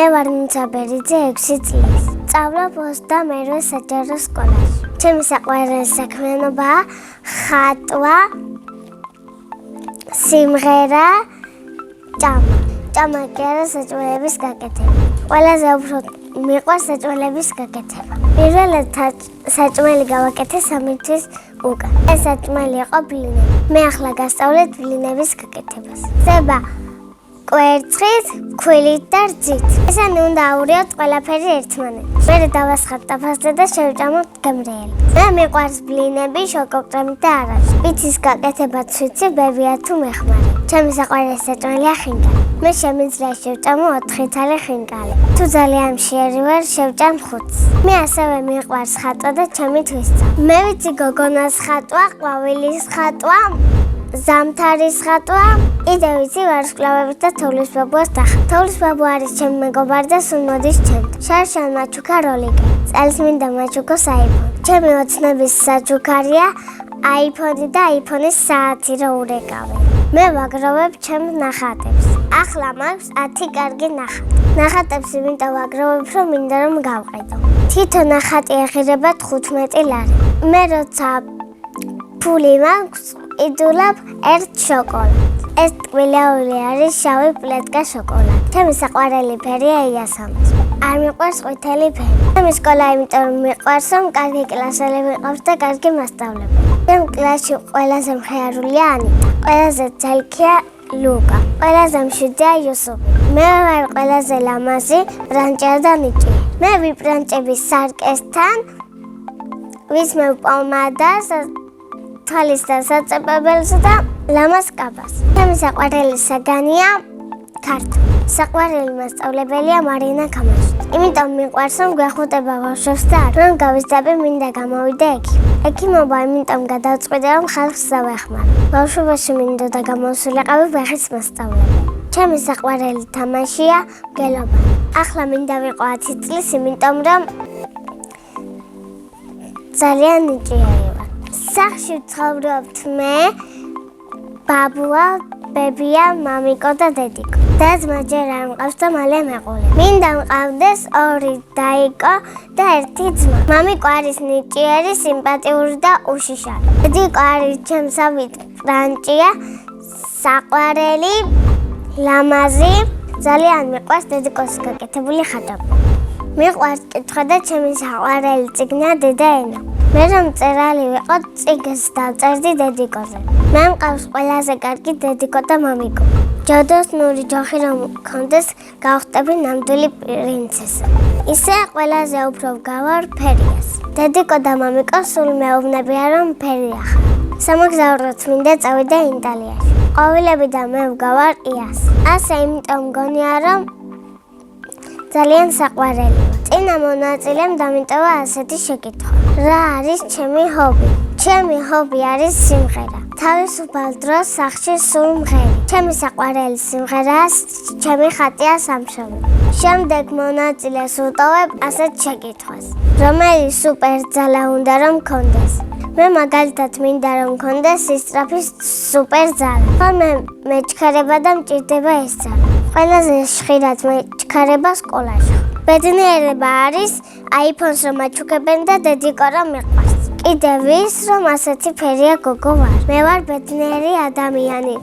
მე ვარ ნინცა ბერიძე 6 წლის. სწავლობ 22 საჯარო სკოლაში. ჩემი საყვარელი საქმიანობაა ხატვა, სიმღერა, ჭამა. ჭამა კი არა საჭმელების გაკეთება. ყველაზე უფრო მიყვარს საჭმელების გაკეთება. პირველად საჭმელი გავაკეთე 3 თვის უკან. ეს საჭმელი იყო ბლინები. მე ახლა გასწავლეთ ბლინების გაკეთებას. ხდება კვერცხით, ქვილით და რძით. ესენი უნდა ავურიოთ ყველაფერი ერთმანეთში. მერე დავასხათ ტაფასზე და შევჭამოთ გემრიელი. მე მიყვარს ბლინები, შოკოკრემით და არაჟი. პიცის გაკეთებაც ვიცი, ბებია თუ მეხმარი. ჩემი საყვარელი საჭმელია ხინკალი. მე შემიძლია შევჭამო 4 თალი ხინკალი. თუ ძალიან მშიერი ვარ, შევჭამ 5-ს. მე ასევე მიყვარს ხატვა და ჩემი თვისწა. მე ვიცი გოგონას ხატვა, ყვავილის ხატვა, ზამთარის ხატვა, კიდევ ვიცი ვარსკვლავების და თოვლის ბაბუას დახატვა. თოვლის ბაბუ არის ჩემი მეგობარი და სულ მოდის ჩემთან. შარშან მაჩუკა როლიკი. წელსმინდა მაჩუკოს აიფონი. ჩემი ოცნების საჩუქარია აიფონი და აიფონის საათი რო ურეკავი. მე ვაგროვებ ჩემს ნახატებს. ახლა მაქვს 10 კარგი ნახატი. ნახატებს იმიტომ ვაგროვებ, რომ მინდა რომ გავყიდო. თვითონ ნახატი ეღირება 15 ლარი. მე როცა ფული მაქვს, იდულავ 1 შოკოლადს. ეს ტკბილეული არის შავი პლეტკა შოკოლადი. ჩემი საყვარელი ფერია იასამნისი. არ მიყვარს ყვითელი ფერი. ჩემი სკოლა იმიტომ რომ მიყვარს, რომ კარგი კლასელი მიყავს და კარგი მასწავლებელი. ჩემ კლასში ყველაზე მხიარულია ანიტა. ყველაზე ძალქია ლუკა. ყველაზე მშვიდია იუსუფი. მე ვარ ყველაზე ლამაზი ბრანჭია და ნიჭი. მე ვიბრანჭები სარკესთან, ვისმევ პომადას, თვალის და საწებებელს და ლამაზ კაბას. ჩემი საყვარელი საგანია ქართული. საყვარელი მასწავლებელია მარინა კამაშვილი. იმიტომ მიყვარს რომ გვეხუტება ბავშვებს და რომ გავიზრდები მინდა გამოვიდე ექიმობა, იმიტომ გადავწყვიტე რომ ხალხს დავეხმარო. ბავშვობაში მინდოდა გამოსულიყავი ვეხის მასწავლებელი. ჩემი საყვარელი თამაშია მგელობა. ახლა მინდა ვიყო 10 წლის, იმიტომ რომ ძალიან ნიჭიერი ვარ. სახლში ვცხოვრობთ მე, ბაბუა, ბებია, მამიკო და დედიკო. და ჯერ არ მყავს და მალე მეყოლე. მინდა მყავდეს 2 დაიკო და 1 ძმა. მამიკო არის ნიჭიერი, სიმპათიური და უშიშარი. დედიკო არის ჩემსავით ბრანჭია, საყვარელი, ლამაზი. ძალიან მიყვარს დედიკოს გაკეთებული ხატვა. მიყვარს კითხვა და ჩემი საყვარელი წიგნია დედა ენა. მე რომ მწერალი ვიყო, წიგნს დავწერდი დედიკოზე. მე მყავს ყველაზე კარგი დედიკო და მამიკო. ჯადოსნური ჯოხი რომ მქონდეს, გავხდები ნამდვილი პრინცესა. ისე ყველაზე უფრო ვგავარ ფერიას. დედიკო და მამიკო სულ მეუბნებიან რომ ფერია ხარ. სამოგზაუროდ მინდა წავიდე იტალიაში. ყვავილები და მე ვგავარ იას. ასე იმიტომ მგონია რომ ძალიან საყვარელი ვარ. წინა მონაწილემ დამიტოვა ასეთი შეკითხვა. რა არის ჩემი ჰობი? ჩემი ჰობი არის სიმღერა. თავისუფალ დროს სახლში სულ მღერი. ჩემი საყვარელი სიმღერაა ჩემი ხატია სამშობლო. შემდეგ მონაწილეს ვუტოვებ ასეთ შეკითხვას. რომელი სუპერძალა უნდა რომ მქონდეს? მე მაგალითად მინდა რომ მქონდეს სისწრაფის სუპერძალა. ხოლმე მეჩქარება და მჭირდება ეს ძალა. ყველაზე ხშირად მეჩქარება სკოლაში. ბედნიერება არის აიფონს რომ აჩუქებენ და დედიკო რომ მიყვარს. კიდევ ის რომ ასეთი ფერია გოგო ვარ. მე ვარ ბედნიერი ადამიანი.